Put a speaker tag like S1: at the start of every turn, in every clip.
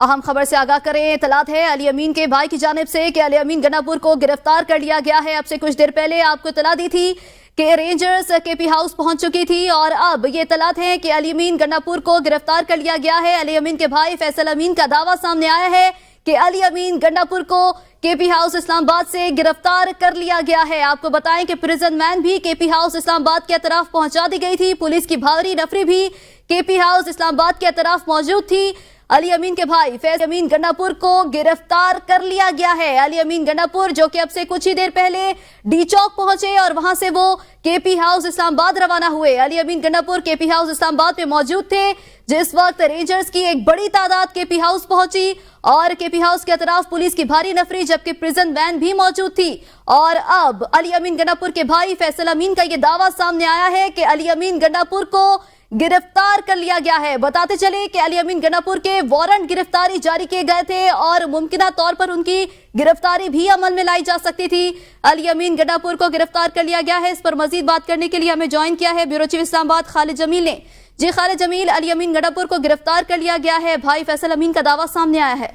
S1: अहम खबर से आगाह करें। इतलात है अली अमीन के भाई की जानिब से कि अली अमीन गन्नापुर को गिरफ्तार कर लिया गया है। अब से कुछ देर पहले आपको इतला दी थी कि रेंजर्स केपी हाउस पहुंच चुकी थी और अब ये इतलात है कि अली अमीन गन्नापुर को गिरफ्तार कर लिया गया है। अली अमीन के भाई फैसल अमीन का दावा सामने आया है कि अली अमीन गन्नापुर को केपी हाउस इस्लामाबाद से गिरफ्तार कर लिया गया है। आपको बताएं कि प्रिजन वैन भी केपी हाउस इस्लामाबाद के तरफ पहुंचा दी गई थी। पुलिस की भारी नफरी भी केपी हाउस इस्लामाबाद के तरफ मौजूद थी। अली अमीन के भाई फैसल अमीन गन्नापुर को गिरफ्तार कर लिया गया है। अली अमीन गन्नापुर जो कि अब से कुछ ही देर पहले डी चौक पहुंचे और वहां से वो केपी हाउस इस्लामाबाद रवाना हुए। अली अमीन गन्नापुर केपी हाउस इस्लामाबाद में मौजूद थे जिस वक्त रेंजर्स की एक बड़ी तादाद केपी हाउस पहुंची और केपी हाउस के तरफ पुलिस की भारी नफरी जबकि प्रिजन वैन भी मौजूद थी। और अब अली अमीन गन्नापुर के भाई फैसल अमीन का ये दावा सामने आया है कि अली अमीन गन्नापुर को गिरफ्तार कर लिया गया है। बताते चले कि अली अमीन गन्नापुर के वारंट गिरफ्तारी जारी किए गए थे और मुमकिना तौर पर उनकी गिरफ्तारी भी अमल में लाई जा सकती थी। अली अमीन गन्नापुर को गिरफ्तार कर लिया गया है। इस पर मजीद बात करने के लिए हमें ज्वाइन किया है ब्यूरो चीफ इस्लामाबाद खालिद जमील ने। जी खालिद जमील, अली अमीन गन्नापुर को गिरफ्तार कर लिया गया है, भाई फैसल अमीन का दावा सामने आया है।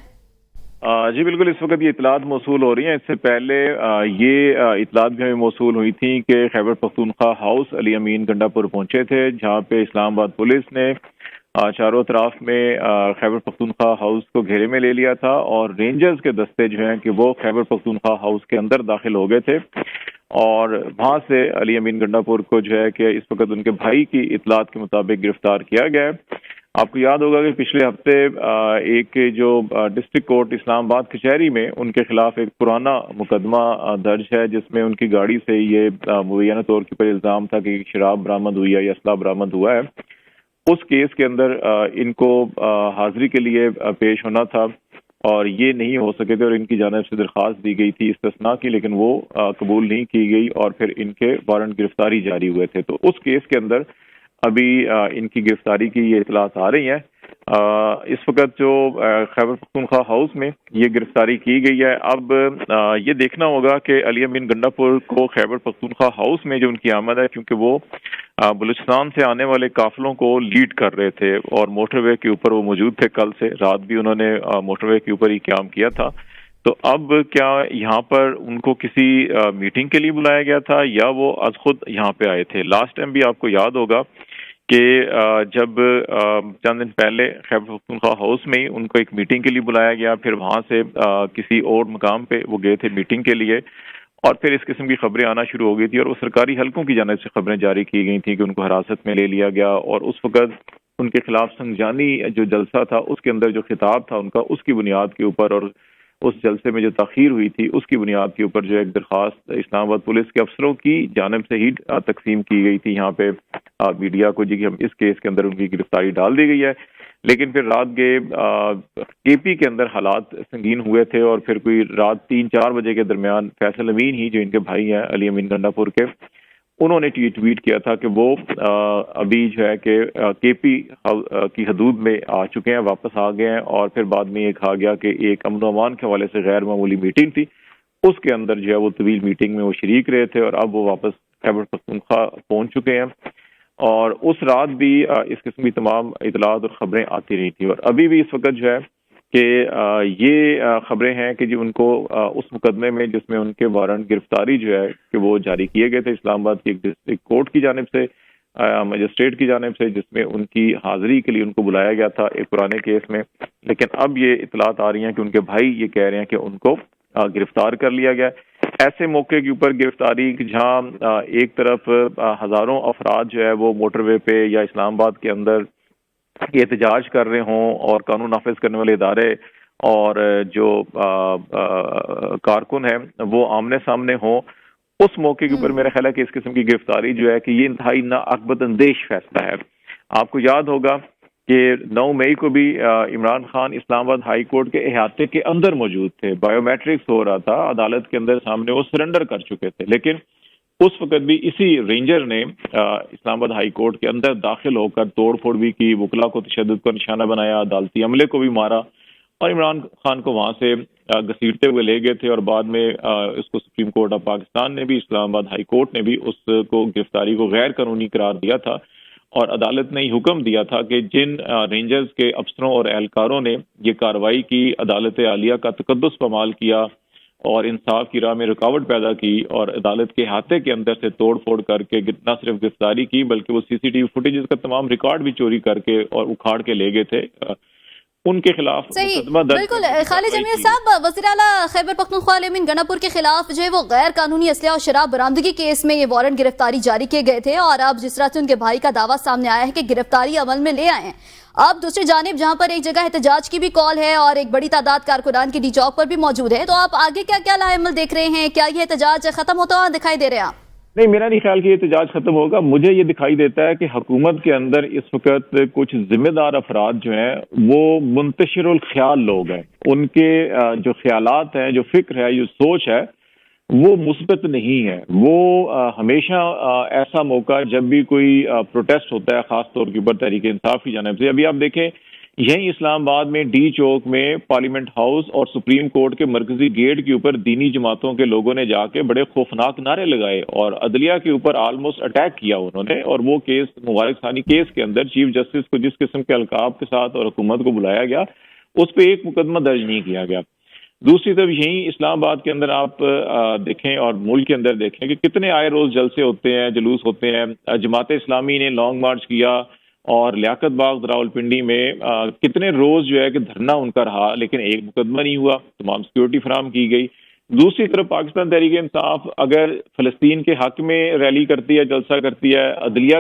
S2: जी बिल्कुल, इस वक्त ये इतलात मौसूल हो रही हैं। इससे पहले ये इतलात भी हमें मौसूल हुई थी कि खैबर पख्तूनख्वा हाउस अली अमीन गंडापुर पहुंचे थे, जहां पे इस्लामाबाद पुलिस ने चारों तरफ में खैबर पख्तूनख्वा हाउस को घेरे में ले लिया था और रेंजर्स के दस्ते जो हैं कि वो खैबर पख्तूनख्वा हाउस के अंदर दाखिल हो गए थे और वहां से अली अमीन गंडापुर को जो है कि इस वक्त उनके भाई की इतलात के मुताबिक गिरफ्तार किया गया है। आपको याद होगा कि पिछले हफ्ते एक जो डिस्ट्रिक्ट कोर्ट इस्लामाबाद कचहरी में उनके खिलाफ एक पुराना मुकदमा दर्ज है जिसमें उनकी गाड़ी से ये मुबैना तौर के ऊपर इल्जाम था कि शराब बरामद हुई है या असला बरामद हुआ है। उस केस के अंदर इनको हाजिरी के लिए पेश होना था और ये नहीं हो सके थे और इनकी जानिब से दरख्वास्त दी गई थी इस्तिस्ना की, लेकिन वो कबूल नहीं की गई और फिर इनके वारंट गिरफ्तारी जारी हुए थे। तो उस केस के अंदर अभी इनकी गिरफ्तारी की ये इतलात आ रही हैं। इस वक्त जो खैबर पख्तूनख्वा हाउस में ये गिरफ्तारी की गई है। अब ये देखना होगा कि अली अमीन गंडापुर को खैबर पख्तूनख्वा हाउस में जो उनकी आमद है, क्योंकि वो बलूचिस्तान से आने वाले काफिलों को लीड कर रहे थे और मोटरवे के ऊपर वो मौजूद थे। कल से रात भी उन्होंने मोटरवे के ऊपर ही क़याम किया था। तो अब क्या यहाँ पर उनको किसी मीटिंग के लिए बुलाया गया था या वो आज खुद यहाँ पे आए थे? लास्ट टाइम भी आपको याद होगा कि जब चंद दिन पहले खैबर पख्तूनख्वा हाउस में ही उनको एक मीटिंग के लिए बुलाया गया, फिर वहाँ से किसी और मकाम पे वो गए थे मीटिंग के लिए और फिर इस किस्म की खबरें आना शुरू हो गई थी और वो सरकारी हलकों की जानिब से खबरें जारी की गई थी कि उनको हिरासत में ले लिया गया और उस वक्त उनके खिलाफ संजानी जो जलसा था उसके अंदर जो खिताब था उनका, उसकी बुनियाद के ऊपर और उस जलसे में जो ताखीर हुई थी उसकी बुनियाद के ऊपर जो एक दरख्वास्त इस्लामाबाद पुलिस के अफसरों की जानिब से ही तकसीम की गई थी यहाँ पे मीडिया को, जी कि हम इस केस के अंदर उनकी गिरफ्तारी डाल दी गई है। लेकिन फिर रात के केपी के अंदर हालात संगीन हुए थे और फिर कोई रात 3-4 बजे के दरमियान फैसल अमीन ही जो इनके भाई हैं अली अमीन गंडापुर के, उन्होंने ट्वीट किया था कि वो अभी जो है कि केपी की हदूद में आ चुके हैं, वापस आ गए हैं। और फिर बाद में ये कहा गया कि एक अमन व अमान के हवाले से गैर मामूली मीटिंग थी, उसके अंदर जो है वो तवील मीटिंग में वो शरीक रहे थे और अब वो वापस खैबर पख्तूनख्वा पहुंच चुके हैं। और उस रात भी इस किस्म की तमाम इतलात और खबरें आती रही थी और अभी भी इस वक्त जो है कि ये खबरें हैं कि जो उनको उस मुकदमे में जिसमें उनके वारंट गिरफ्तारी जो है कि वो जारी किए गए थे इस्लामाबाद की एक डिस्ट्रिक्ट कोर्ट की जानिब से, मजिस्ट्रेट की जानिब से, जिसमें उनकी हाजिरी के लिए उनको बुलाया गया था एक पुराने केस में। लेकिन अब ये इतलात आ रही हैं कि उनके भाई ये कह रहे हैं कि उनको गिरफ्तार कर लिया गया। ऐसे मौके के ऊपर गिरफ्तारी जहाँ एक तरफ हजारों अफराद जो है वो मोटरवे पे या इस्लामाबाद के अंदर एहतजाज कर रहे हों और कानून नाफिज करने वाले इदारे और जो कारकुन है वो आमने सामने हों, उस मौके के ऊपर मेरा ख्याल है कि इस किस्म की गिरफ्तारी जो है कि ये इंतहाई नाअक्बत अंदेश फैसला है। आपको याद होगा कि 9 मई को भी इमरान खान इस्लामाबाद हाई कोर्ट के अहाते के अंदर मौजूद थे, बायोमेट्रिक्स हो रहा था अदालत के अंदर, सामने वो सरेंडर कर चुके थे। लेकिन उस वक्त भी इसी रेंजर ने इस्लामाबाद हाई कोर्ट के अंदर दाखिल होकर तोड़ फोड़ भी की, वकला को तशद्दुद का निशाना बनाया, अदालती अमले को भी मारा और इमरान खान को वहां से घसीटते हुए ले गए थे। और बाद में इसको सुप्रीम कोर्ट ऑफ पाकिस्तान ने भी, इस्लामाबाद हाई कोर्ट ने भी उसको गिरफ्तारी को गैर कानूनी करार दिया था اور عدالت نے یہ حکم دیا تھا کہ جن رینجرز کے افسروں اور اہلکاروں نے یہ کارروائی کی، عدالت عالیہ کا تقدس پامال کیا اور انصاف کی راہ میں رکاوٹ پیدا کی اور عدالت کے احاطے کے اندر سے توڑ پھوڑ کر کے نہ صرف گرفتاری کی بلکہ وہ سی سی ٹی وی فوٹیجز کا تمام ریکارڈ بھی چوری کر کے اور اکھاڑ کے لے گئے تھے، ان کے خلاف
S1: صحیح،
S2: مقدمہ درج
S1: بالکل
S2: کرنے کی
S1: خالد
S2: کارروائی
S1: جمیل
S2: کی۔
S1: صاحب، وزیر اعلیٰ خیبر پختونخوا الیمین گناپور کے خلاف جو ہے وہ غیر قانونی اسلحہ اور شراب برآمدگی کیس میں یہ وارنٹ گرفتاری جاری کیے گئے تھے، اور اب جس طرح سے ان کے بھائی کا دعویٰ سامنے آیا ہے کہ گرفتاری عمل میں لے آئے ہیں، اب دوسری جانب جہاں پر ایک جگہ احتجاج کی بھی کال ہے اور ایک بڑی تعداد کارکنان کی ڈی چوک پر بھی موجود ہے، تو آپ آگے کیا کیا لائحہ عمل دیکھ رہے ہیں؟ کیا یہ احتجاج ختم ہوتا ہوا دکھائی دے رہے ہیں آپ؟
S2: نہیں، میرا نہیں خیال کہ یہ احتجاج ختم ہوگا۔ مجھے یہ دکھائی دیتا ہے کہ حکومت کے اندر اس وقت کچھ ذمہ دار افراد جو ہیں وہ منتشر الخیال لوگ ہیں، ان کے جو خیالات ہیں، جو فکر ہے، جو سوچ ہے وہ مثبت نہیں ہے۔ وہ ہمیشہ ایسا موقع جب بھی کوئی پروٹیسٹ ہوتا ہے، خاص طور کے اوپر تحریک انصاف کی جانب سے، ابھی آپ دیکھیں یہیں اسلام آباد میں ڈی چوک میں پارلیمنٹ ہاؤس اور سپریم کورٹ کے مرکزی گیٹ کے اوپر دینی جماعتوں کے لوگوں نے جا کے بڑے خوفناک نعرے لگائے اور عدلیہ کے اوپر آلموسٹ اٹیک کیا انہوں نے، اور وہ کیس مبارک ثانی کیس کے اندر چیف جسٹس کو جس قسم کے القاب کے ساتھ اور حکومت کو بلایا گیا اس پہ ایک مقدمہ درج نہیں کیا گیا۔ دوسری طرف یہیں اسلام آباد کے اندر آپ دیکھیں اور ملک کے اندر دیکھیں کہ کتنے آئے روز جلسے ہوتے ہیں، جلوس ہوتے ہیں۔ جماعت اسلامی نے لانگ مارچ کیا اور لیاقت باغ راولپنڈی میں کتنے روز جو ہے کہ دھرنا ان کا رہا، لیکن ایک مقدمہ نہیں ہوا، تمام سیکورٹی فراہم کی گئی۔ دوسری طرف پاکستان تحریک انصاف اگر فلسطین کے حق میں ریلی کرتی ہے، جلسہ کرتی ہے، عدلیہ